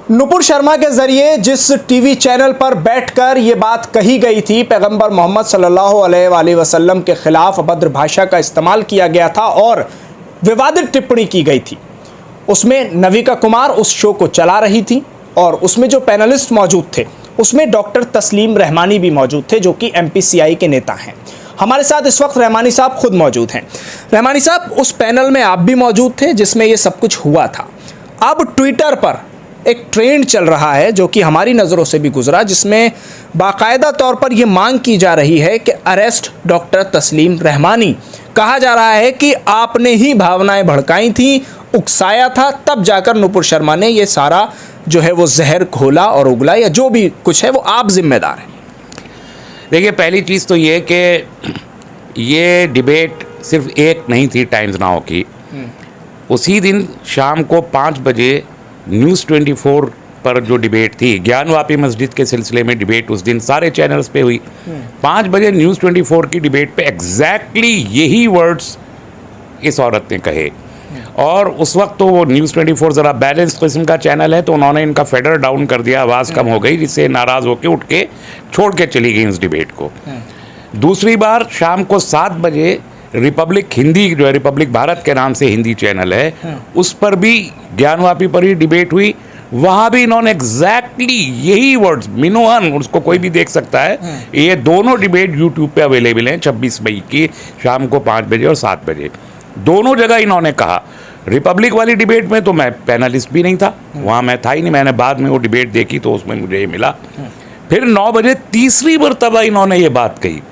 नुपुर शर्मा के जरिए जिस टीवी चैनल पर बैठकर ये बात कही गई थी, पैगंबर मोहम्मद सल्लल्लाहु अलैहि वसल्लम के खिलाफ अभद्र भाषा का इस्तेमाल किया गया था और विवादित टिप्पणी की गई थी, उसमें नविका कुमार उस शो को चला रही थी और उसमें जो पैनलिस्ट मौजूद थे उसमें डॉक्टर तस्लीम रहमानी भी मौजूद थे, जो कि MPCI के नेता हैं। हमारे साथ इस वक्त रहमानी साहब खुद मौजूद हैं। रहमानी साहब, उस पैनल में आप भी मौजूद थे जिसमें ये सब कुछ हुआ था। अब ट्विटर पर एक ट्रेंड चल रहा है जो कि हमारी नज़रों से भी गुजरा, जिसमें बाकायदा तौर पर यह मांग की जा रही है कि अरेस्ट डॉक्टर तस्लीम रहमानी। कहा जा रहा है कि आपने ही भावनाएं भड़काई थी, उकसाया था, तब जाकर नुपुर शर्मा ने ये सारा जो है वो जहर घोला और उगला, या जो भी कुछ है वो आप जिम्मेदार हैं। देखिए, पहली चीज़ तो ये कि ये डिबेट सिर्फ एक नहीं थी टाइम्स नाउ की। उसी दिन शाम को 5 बजे न्यूज़ 24 पर जो डिबेट थी, ज्ञानवापी मस्जिद के सिलसिले में डिबेट उस दिन सारे चैनल्स पे हुई। 5 बजे न्यूज़ 24 की डिबेट पे एग्जैक्टली यही वर्ड्स इस औरत ने कहे। और उस वक्त तो वो न्यूज़ 24 ज़रा बैलेंस किस्म का चैनल है, तो उन्होंने इनका फेडर डाउन कर दिया, आवाज़ कम हो गई, जिससे नाराज़ होकर उठ के छोड़ के चली गई इस डिबेट को। दूसरी बार शाम को 7 बजे रिपब्लिक हिंदी, जो है रिपब्लिक भारत के नाम से हिंदी चैनल है, उस पर भी ज्ञानवापी पर ही डिबेट हुई। वहाँ भी इन्होंने एग्जैक्टली यही वर्ड्स मिनोहन, उसको कोई भी देख सकता है, ये दोनों डिबेट यूट्यूब पे अवेलेबल हैं। 26 मई की शाम को 5 बजे और 7 बजे दोनों जगह इन्होंने कहा। रिपब्लिक वाली डिबेट में तो मैं पैनलिस्ट भी नहीं था, वहाँ मैं था ही नहीं, मैंने बाद में वो डिबेट देखी तो उसमें मुझे ये मिला। फिर 9 बजे तीसरी मरतबा इन्होंने ये बात कही।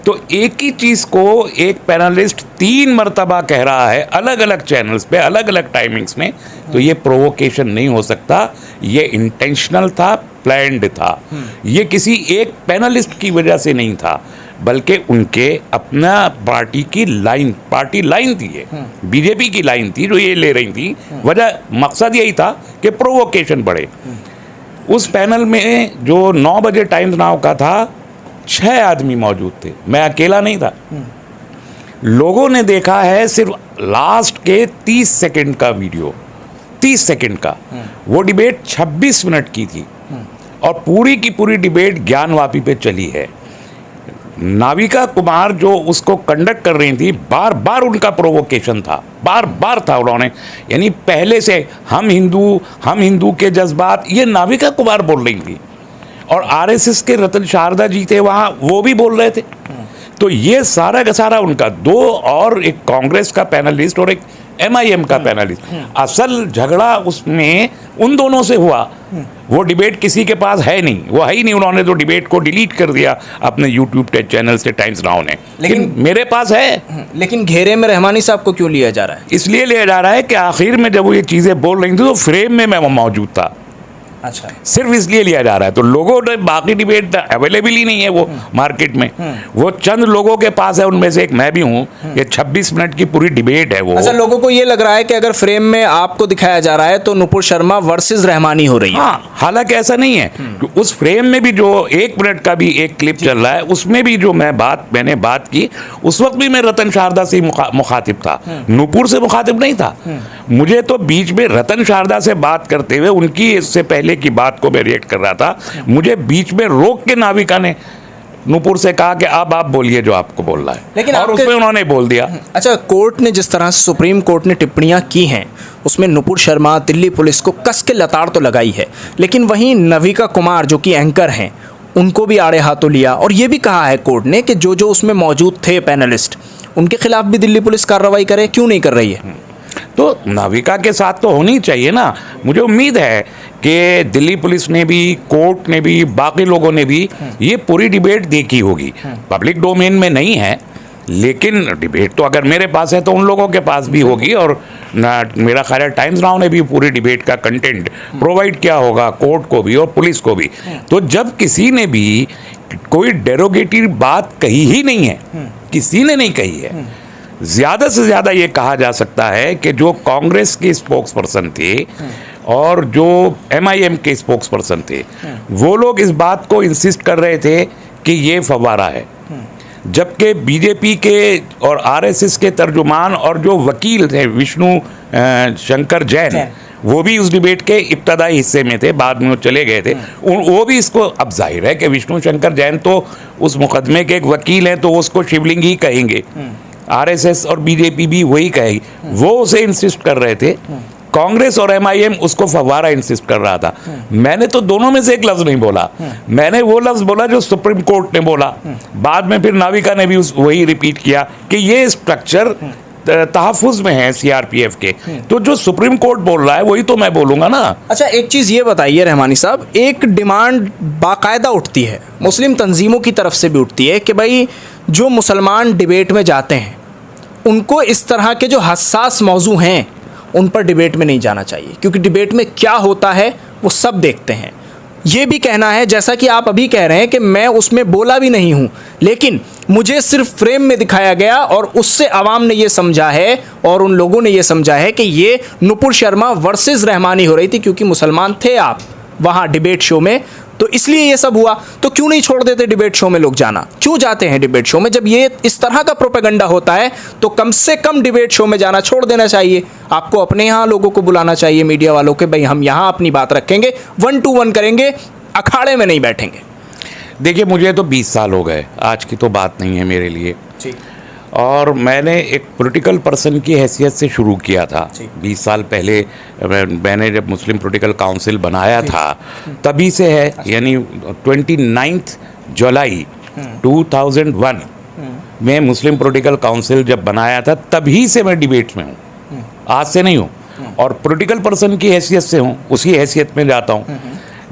तो एक ही चीज़ को एक पैनलिस्ट 3 मरतबा कह रहा है अलग अलग चैनल्स पे, अलग अलग टाइमिंग्स में, तो ये प्रोवोकेशन नहीं हो सकता, ये इंटेंशनल था, प्लान्ड था। ये किसी एक पैनलिस्ट की वजह से नहीं था, बल्कि उनके अपना पार्टी की लाइन, पार्टी लाइन थी, ये बीजेपी की लाइन थी जो ये ले रही थी। वजह, मकसद यही था कि प्रोवोकेशन बढ़े। उस पैनल में जो 9 बजे टाइम्स नाउ का था, 6 आदमी मौजूद थे, मैं अकेला नहीं था। लोगों ने देखा है सिर्फ लास्ट के 30 सेकंड का वीडियो, 30 सेकंड का। वो डिबेट 26 मिनट की थी और पूरी की पूरी डिबेट ज्ञानवापी पे चली है। नाविका कुमार जो उसको कंडक्ट कर रही थी, बार बार उनका प्रोवोकेशन था, बार बार था। उन्होंने यानी पहले से हम हिंदू के जज्बात, ये नाविका कुमार बोल रही थी। और RSS के रतन शारदा जी थे वहाँ, वो भी बोल रहे थे। तो ये सारा का सारा उनका, 2 और एक कांग्रेस का पैनलिस्ट और एक MIM का पैनलिस्ट, असल झगड़ा उसमें उन दोनों से हुआ। वो डिबेट किसी के पास है नहीं, वो है ही नहीं। उन्होंने तो डिबेट को डिलीट कर दिया अपने यूट्यूब के चैनल से, टाइम्स नाउ ने। लेकिन मेरे पास है। लेकिन घेरे में रहमानी साहब को क्यों लिया जा रहा है? इसलिए लिया जा रहा है कि आखिर में जब वो ये चीज़ें बोल रही थी तो फ्रेम में मैं मौजूद था। अच्छा, सिर्फ इसलिए लिया जा रहा है। तो लोगों ने, बाकी डिबेट अवेलेबल ही नहीं है वो मार्केट में, वो चंद लोगों के पास है, उनमें से एक मैं भी हूँ। ये 26 मिनट की पूरी डिबेट है वो। अच्छा, लोगों को ये लग रहा है कि अगर फ्रेम में आपको दिखाया जा रहा है तो नुपुर शर्मा वर्सेस रहमानी हो रही है। हाँ, हालांकि ऐसा नहीं है। उस फ्रेम में भी जो 1 मिनट का भी एक क्लिप चल रहा है, उसमें भी जो मैंने बात की, उस वक्त भी मैं रतन शारदा से मुखातिब था, नुपुर से मुखातिब नहीं था। मुझे तो बीच में रतन शारदा से बात करते हुए, उनकी इससे पहले की बात को मैं रिएक्ट कर रहा था, मुझे बीच में रोक के नाविका ने नुपुर से कहा कि अब आप बोलिए जो आपको बोलना है, लेकिन और उसमें उन्होंने बोल दिया। अच्छा, कोर्ट ने जिस तरह से, सुप्रीम कोर्ट ने टिप्पणियां की हैं, उसमें नुपुर शर्मा, दिल्ली पुलिस को कस के लताड़ तो लगाई है, लेकिन वहीं नविका कुमार जो कि एंकर हैं, उनको भी आड़े हाथों लिया। और ये भी कहा है कोर्ट ने कि जो उसमें मौजूद थे पैनलिस्ट, उनके खिलाफ भी दिल्ली पुलिस कार्रवाई करे। क्यों नहीं कर रही है? तो नाविका के साथ तो होनी चाहिए ना। मुझे उम्मीद है कि दिल्ली पुलिस ने भी, कोर्ट ने भी, बाकी लोगों ने भी ये पूरी डिबेट देखी होगी। पब्लिक डोमेन में नहीं है, लेकिन डिबेट तो अगर मेरे पास है तो उन लोगों के पास भी होगी। और मेरा ख्याल है टाइम्स नाउ ने भी पूरी डिबेट का कंटेंट प्रोवाइड किया होगा कोर्ट को भी और पुलिस को भी। तो जब किसी ने भी कोई डेरोगेटिव बात कही ही नहीं है, किसी ने नहीं कही है। ज़्यादा से ज़्यादा ये कहा जा सकता है कि जो कांग्रेस के स्पोक्स पर्सन थे और जो MIM के स्पोक्स पर्सन थे, वो लोग इस बात को इंसिस्ट कर रहे थे कि ये फव्वारा है, जबकि बीजेपी के और RSS के तर्जुमान और जो वकील थे विष्णु शंकर जैन, वो भी उस डिबेट के इब्तदाई हिस्से में थे, बाद में वो चले गए थे। वो भी इसको, अब जाहिर है कि विष्णु शंकर जैन तो उस मुकदमे के एक वकील हैं, तो उसको शिवलिंग ही कहेंगे, आरएसएस और बीजेपी भी वही कहेगी। वो उसे इंसिस्ट कर रहे थे, कांग्रेस और एमआईएम उसको फव्वारा इंसिस्ट कर रहा था। मैंने तो दोनों में से एक लफ्ज नहीं बोला, मैंने वो लफ्ज बोला जो सुप्रीम कोर्ट ने बोला। बाद में फिर नाविका ने भी वही रिपीट किया कि ये स्ट्रक्चर तहफ़्फ़ुज़ में है सीआरपीएफ के, तो जो सुप्रीम कोर्ट बोल रहा है वही तो मैं बोलूंगा ना। अच्छा, एक चीज़ ये बताइए रहमानी साहब, एक डिमांड बाकायदा उठती है, मुस्लिम तंजीमों की तरफ से भी उठती है कि भाई जो मुसलमान डिबेट में जाते हैं उनको इस तरह के जो हसास मौजू हैं उन पर डिबेट में नहीं जाना चाहिए, क्योंकि डिबेट में क्या होता है वो सब देखते हैं। ये भी कहना है, जैसा कि आप अभी कह रहे हैं कि मैं उसमें बोला भी नहीं हूँ, लेकिन मुझे सिर्फ फ्रेम में दिखाया गया और उससे आवाम ने ये समझा है और उन लोगों ने ये समझा है कि ये नुपुर शर्मा वर्सेस रहमानी हो रही थी, क्योंकि मुसलमान थे आप वहाँ डिबेट शो में, तो इसलिए ये सब हुआ। तो क्यों नहीं छोड़ देते डिबेट शो में लोग जाना? क्यों जाते हैं डिबेट शो में? जब ये इस तरह का प्रोपेगेंडा होता है तो कम से कम डिबेट शो में जाना छोड़ देना चाहिए। आपको अपने यहाँ लोगों को बुलाना चाहिए, मीडिया वालों के, भाई हम यहाँ अपनी बात रखेंगे, 1 to 1 करेंगे, अखाड़े में नहीं बैठेंगे। देखिए, मुझे तो 20 साल हो गए, आज की तो बात नहीं है मेरे लिए, और मैंने एक पॉलिटिकल पर्सन की हैसियत से शुरू किया था। 20 साल पहले मैंने जब मुस्लिम पॉलिटिकल काउंसिल बनाया था तभी से है, यानी 29 जुलाई 2001 में मुस्लिम पॉलिटिकल काउंसिल जब बनाया था तभी से मैं डिबेट्स में हूँ, आज से नहीं हूँ, और पॉलिटिकल पर्सन की हैसियत से हूँ, उसी हैसियत में जाता हूँ।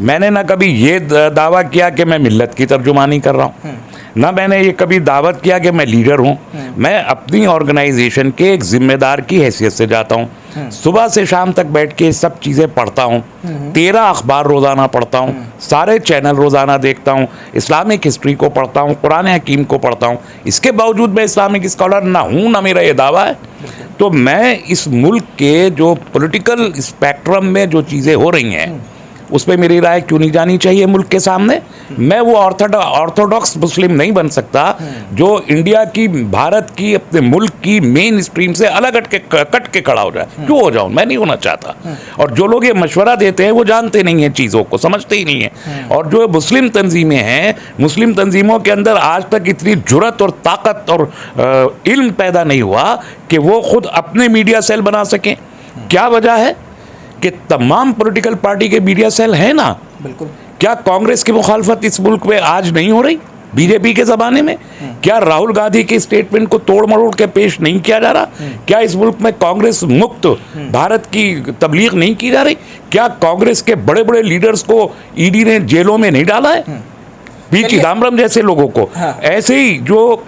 मैंने ना कभी ये दावा किया कि मैं मिल्लत की तर्जुमानी कर रहा हूँ, ना मैंने ये कभी दावत किया कि मैं लीडर हूँ। मैं अपनी ऑर्गेनाइजेशन के एक जिम्मेदार की हैसियत से जाता हूँ। सुबह से शाम तक बैठ के सब चीज़ें पढ़ता हूँ, 13 अखबार रोज़ाना पढ़ता हूँ, सारे चैनल रोज़ाना देखता हूँ, इस्लामिक हिस्ट्री को पढ़ता हूँ, कुरान हकीम को पढ़ता हूँ। इसके बावजूद मैं इस्लामिक स्कॉलर ना हूँ, ना मेरा ये दावा है। तो मैं इस मुल्क के जो पॉलिटिकल स्पेक्ट्रम में जो चीज़ें हो रही हैं उस पर मेरी राय क्यों नहीं जानी चाहिए मुल्क के सामने? मैं वो ऑर्थोडॉक्स मुस्लिम नहीं बन सकता जो इंडिया की, भारत की, अपने मुल्क की मेन स्ट्रीम से अलग कट के खड़ा हो जाए। क्यों हो जाऊं? मैं नहीं होना चाहता। और जो लोग ये मशवरा देते हैं वो जानते नहीं हैं, चीज़ों को समझते ही नहीं हैं। और जो मुस्लिम तंजीमें हैं, मुस्लिम तंजीमों के अंदर आज तक इतनी जुर्रत और ताकत और इल्म पैदा नहीं हुआ कि वो खुद अपने मीडिया सेल बना सकें। क्या वजह है कि तमाम पॉलिटिकल पार्टी के मीडिया सेल हैं ना। बिल्कुल। क्या कांग्रेस की मुखालफत इस मुल्क में आज नहीं हो रही? बीजेपी के ज़माने में क्या राहुल गांधी के स्टेटमेंट को तोड़ मरोड़ के पेश नहीं किया जा रहा? क्या इस मुल्क में कांग्रेस मुक्त भारत की तबलीग नहीं की जा रही? क्या कांग्रेस के बड़े बड़े लीडर्स को ईडी ने जेलों में नहीं डाला है? पी चिदम्बरम जैसे लोगों को। ऐसे ही जो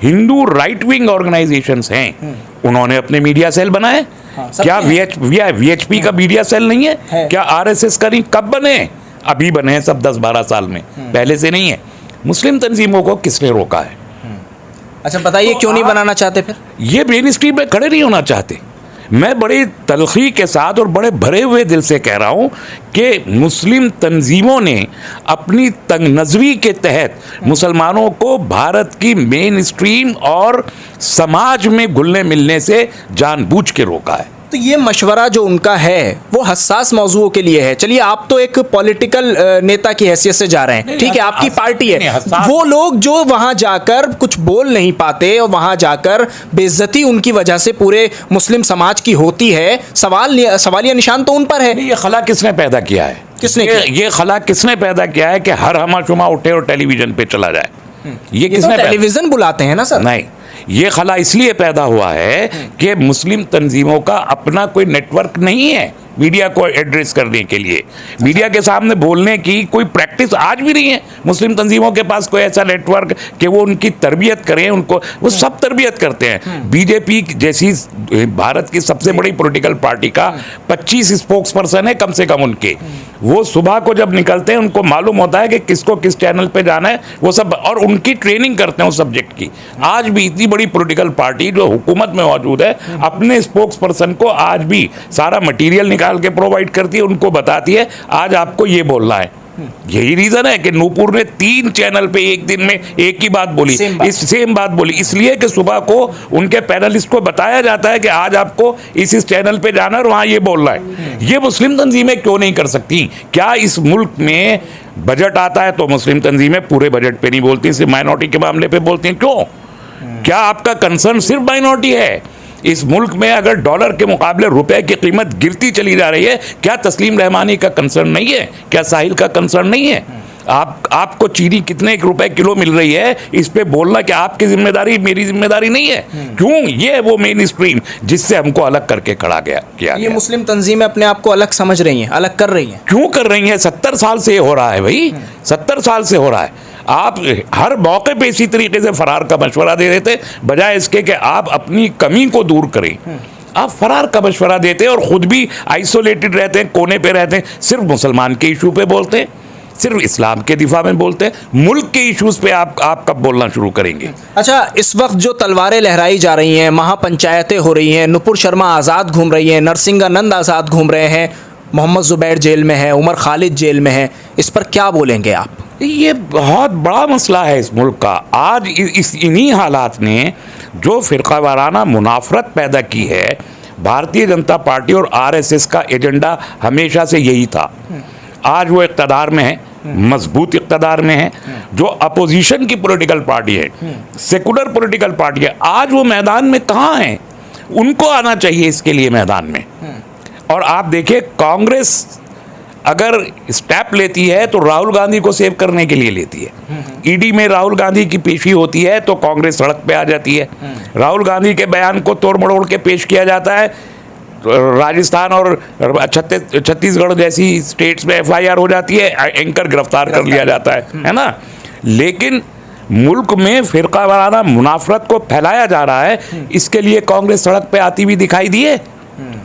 हिंदू राइट विंग ऑर्गेनाइजेशंस हैं उन्होंने अपने मीडिया सेल बनाए। क्या वीएचपी का मीडिया सेल नहीं है? क्या आरएसएस का नहीं? कब बने? अभी बने हैं सब 10-12 साल में, पहले से नहीं है। मुस्लिम तंजीमों को किसने रोका है? अच्छा बताइए, क्यों नहीं बनाना चाहते फिर? ये मेन स्ट्रीम में खड़े नहीं होना चाहते। मैं बड़ी तलखी के साथ और बड़े भरे हुए दिल से कह रहा हूँ कि मुस्लिम तंजीमों ने अपनी तंग नज़री के तहत मुसलमानों को भारत की मेन स्ट्रीम और समाज में घुलने मिलने से जानबूझ के रोका है। तो ये मशवरा जो उनका है वो हसास मौजुओं के लिए है। चलिए, आप तो एक पॉलिटिकल नेता की हैसियत से जा रहे हैं, ठीक है, आपकी पार्टी है। वो लोग जो वहां जाकर कुछ बोल नहीं पाते और वहां जाकर बेइज्जती उनकी वजह से पूरे मुस्लिम समाज की होती है, सवालिया निशान तो उन पर है। ये खला किसने पैदा किया है? किसने ये खला किसने पैदा किया है कि हर हमाशुमा उठे और टेलीविजन पे चला जाए? ये किसने? टेलीविजन बुलाते हैं ना सर। नहीं, ये खला इसलिए पैदा हुआ है कि मुस्लिम तंजीमों का अपना कोई नेटवर्क नहीं है मीडिया को एड्रेस करने के लिए। मीडिया के सामने बोलने की कोई प्रैक्टिस आज भी नहीं है मुस्लिम तंजीमों के पास, कोई ऐसा नेटवर्क कि वो उनकी तरबियत करें। उनको वो सब तरबियत करते हैं। बीजेपी जैसी भारत की सबसे बड़ी पॉलिटिकल पार्टी का 25 स्पोक्स पर्सन है कम से कम उनके। वो सुबह को जब निकलते हैं उनको मालूम होता है कि किसको किस चैनल पे जाना है, वो सब, और उनकी ट्रेनिंग करते हैं उस सब्जेक्ट की। आज भी इतनी बड़ी पॉलिटिकल पार्टी जो हुकूमत में मौजूद है अपने स्पोक्स पर्सन को आज भी सारा मटीरियल निकाल के प्रोवाइड करती है, उनको बताती है आज आपको ये बोलना है। यही रीजन है कि नूपुर ने 3 चैनल पे एक दिन में एक ही बात बोली, सेम बात बोली, इसलिए कि सुबह को उनके पैनलिस्ट को बताया जाता है कि आज आपको इस चैनल पे जाना और वहां ये बोलना है। ये मुस्लिम तंजीमें क्यों नहीं कर सकती? क्या इस मुल्क में बजट आता है तो मुस्लिम तंजीमें पूरे बजट पे नहीं बोलती, सिर्फ माइनॉरिटी के मामले पे बोलती हैं? क्यों? क्या आपका कंसर्न सिर्फ माइनॉरिटी है? इस मुल्क में अगर डॉलर के मुकाबले रुपए की कीमत गिरती चली जा रही है, क्या तस्लीम रहमानी का कंसर्न नहीं है? क्या साहिल का कंसर्न नहीं है? आपको चीनी कितने रुपए किलो मिल रही है, इस पे बोलना कि आपकी जिम्मेदारी मेरी जिम्मेदारी नहीं है? क्यों? ये है वो मेन स्ट्रीम जिससे हमको अलग करके खड़ा किया ये मुस्लिम तंजीमें अपने आप को अलग समझ रही हैं, अलग कर रही हैं। क्यों कर रही हैं? 70 साल से हो रहा है भाई, 70 साल से हो रहा है। आप हर मौके पे इसी तरीके से फरार का मशवरा दे देते, बजाय इसके कि आप अपनी कमी को दूर करें। आप फरार का मशवरा देते हैं और खुद भी आइसोलेटेड रहते हैं, कोने पे रहते हैं, सिर्फ मुसलमान के इशू पे बोलते हैं, सिर्फ इस्लाम के दिफा में बोलते हैं। मुल्क के इश्यूज पे आप कब बोलना शुरू करेंगे? अच्छा, इस वक्त जो तलवारें लहराई जा रही हैं, महापंचायतें हो रही हैं, नुपुर शर्मा आज़ाद घूम रही हैं, नरसिंहानंद आज़ाद घूम रहे हैं, मोहम्मद ज़ुबैर जेल में है, उमर खालिद जेल में है, इस पर क्या बोलेंगे आप? ये बहुत बड़ा मसला है इस मुल्क का। आज इन्हीं हालात ने जो फ़िरका वाराना मुनाफरत पैदा की है, भारतीय जनता पार्टी और आरएसएस का एजेंडा हमेशा से यही था। आज वो इक़्तिदार में है, मजबूत इक़्तिदार में है। जो अपोजिशन की पॉलिटिकल पार्टी है, सेकुलर पॉलिटिकल पार्टी है, आज वो मैदान में कहाँ हैं? उनको आना चाहिए इसके लिए मैदान में। और आप देखिए, कांग्रेस अगर स्टेप लेती है तो राहुल गांधी को सेव करने के लिए लेती है। ईडी में राहुल गांधी की पेशी होती है तो कांग्रेस सड़क पे आ जाती है। राहुल गांधी के बयान को तोड़ मड़ोड़ के पेश किया जाता है, राजस्थान और छत्तीसगढ़ जैसी स्टेट्स में एफआईआर हो जाती है, एंकर गिरफ्तार कर लिया जाता है ना। लेकिन मुल्क में फिरका वाराना मुनाफरत को फैलाया जा रहा है, इसके लिए कांग्रेस सड़क पे आती हुई दिखाई दी है,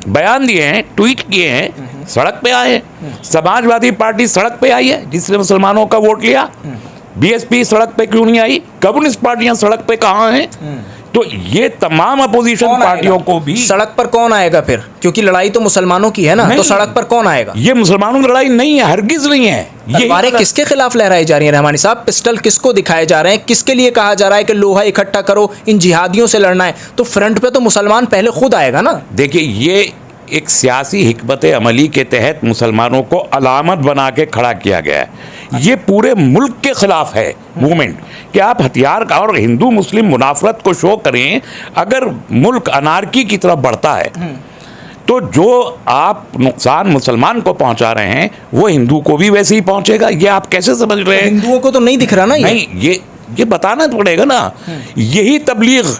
बयान दिए हैं, ट्वीट किए हैं, सड़क पे आए। समाजवादी पार्टी सड़क पे आई है जिसने मुसलमानों का वोट लिया। बीएसपी सड़क पे क्यों नहीं आई? कम्युनिस्ट पार्टियां सड़क पे कहां हैं? तो ये तमाम अपोजिशन पार्टियों को भी सड़क पर कौन आएगा फिर? क्योंकि लड़ाई तो मुसलमानों की है ना, तो सड़क पर कौन आएगा? ये मुसलमानों की लड़ाई नहीं है, हरगिज नहीं है। तलवारें किसके खिलाफ लहराई जा रही है रहमानी साहब? पिस्टल किसको दिखाए जा रहे हैं? किसके लिए कहा जा रहा है कि लोहा इकट्ठा करो, इन जिहादियों से लड़ना है? तो फ्रंट पे तो मुसलमान पहले खुद आएगा ना। देखिए, ये एक सियासी हिकमत अमली के तहत मुसलमानों को अलामत बना के खड़ा किया गया है। ये पूरे मुल्क के खिलाफ है मूवमेंट कि आप हथियार का और हिंदू मुस्लिम मुनाफरत को शो करें। अगर मुल्क अनारकी की तरफ बढ़ता है तो जो आप नुकसान मुसलमान को पहुंचा रहे हैं वो हिंदू को भी वैसे ही पहुंचेगा। ये आप कैसे समझ रहे हैं? हिंदुओं को तो नहीं दिख रहा ना। नहीं, ये बताना पड़ेगा ना। यही तबलीग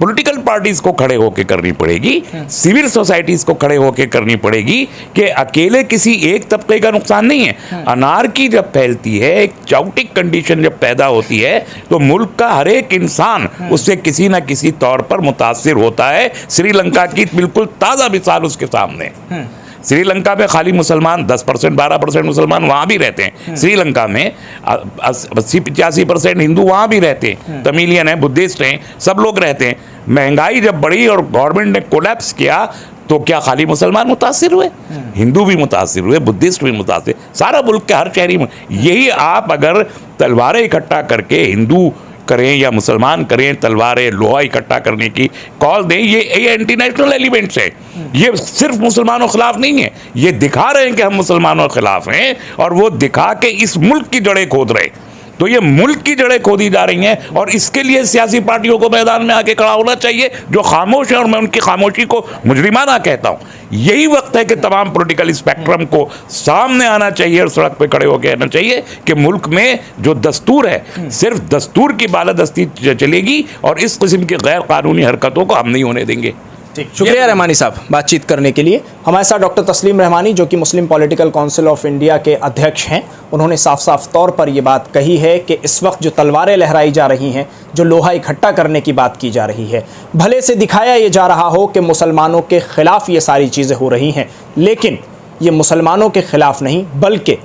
पॉलिटिकल पार्टीज को खड़े होकर करनी पड़ेगी, सिविल सोसाइटीज को खड़े होकर करनी पड़ेगी कि अकेले किसी एक तबके का नुकसान नहीं है। अनारकी जब फैलती है, एक चाउटिक कंडीशन जब पैदा होती है, तो मुल्क का हर एक इंसान उससे किसी न किसी तौर पर मुतासिर होता है। श्रीलंका की बिल्कुल ताज़ा मिसाल उसके सामने। श्रीलंका में खाली मुसलमान 10% 12% मुसलमान वहाँ भी रहते हैं। श्रीलंका में 80-85% हिंदू वहाँ भी रहते हैं, तमिलियन है, बुद्धिस्ट हैं, सब लोग रहते हैं। महंगाई जब बढ़ी और गवर्नमेंट ने कोलैप्स किया तो क्या खाली मुसलमान मुतासिर हुए? हिंदू भी मुतासिर हुए, बुद्धिस्ट भी मुतासिर, सारा मुल्क के हर शहरी में। यही आप अगर तलवारें इकट्ठा करके हिंदू करें या मुसलमान करें, तलवारें लोहा इकट्ठा करने की कॉल दें, ये एंटी नेशनल एलिमेंट्स है। ये सिर्फ मुसलमानों के खिलाफ नहीं है, ये दिखा रहे हैं कि हम मुसलमानों के खिलाफ हैं और वो दिखा के इस मुल्क की जड़ें खोद रहे हैं। तो ये मुल्क की जड़ें खोदी जा रही हैं और इसके लिए सियासी पार्टियों को मैदान में आके खड़ा होना चाहिए जो खामोश है, और मैं उनकी खामोशी को मुजरिमाना कहता हूँ। यही वक्त है कि तमाम पॉलिटिकल स्पेक्ट्रम को सामने आना चाहिए और सड़क पे खड़े होकर कहना चाहिए कि मुल्क में जो दस्तूर है, सिर्फ दस्तूर की बालादस्ती चलेगी और इस किस्म की गैर कानूनी हरकतों को हम नहीं होने देंगे। शुक्रिया रहमानी साहब बातचीत करने के लिए। हमारे साथ डॉक्टर तस्लीम रहमानी, जो कि मुस्लिम पॉलिटिकल काउंसिल ऑफ इंडिया के अध्यक्ष हैं, उन्होंने साफ साफ तौर पर ये बात कही है कि इस वक्त जो तलवारें लहराई जा रही हैं, जो लोहा इकट्ठा करने की बात की जा रही है, भले से दिखाया ये जा रहा हो कि मुसलमानों के ख़िलाफ़ ये सारी चीज़ें हो रही हैं, लेकिन ये मुसलमानों के ख़िलाफ़ नहीं, बल्कि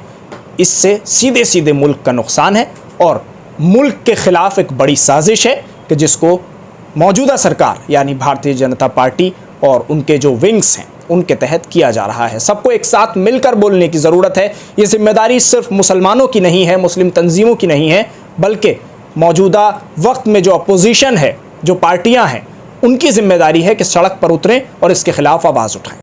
इससे सीधे सीधे मुल्क का नुकसान है और मुल्क के ख़िलाफ़ एक बड़ी साजिश है कि जिसको मौजूदा सरकार यानी भारतीय जनता पार्टी और उनके जो विंग्स हैं उनके तहत किया जा रहा है। सबको एक साथ मिलकर बोलने की ज़रूरत है। ये जिम्मेदारी सिर्फ मुसलमानों की नहीं है, मुस्लिम तंजीमों की नहीं है, बल्कि मौजूदा वक्त में जो अपोजिशन है, जो पार्टियां हैं, उनकी जिम्मेदारी है कि सड़क पर उतरें और इसके खिलाफ आवाज़ उठाएं।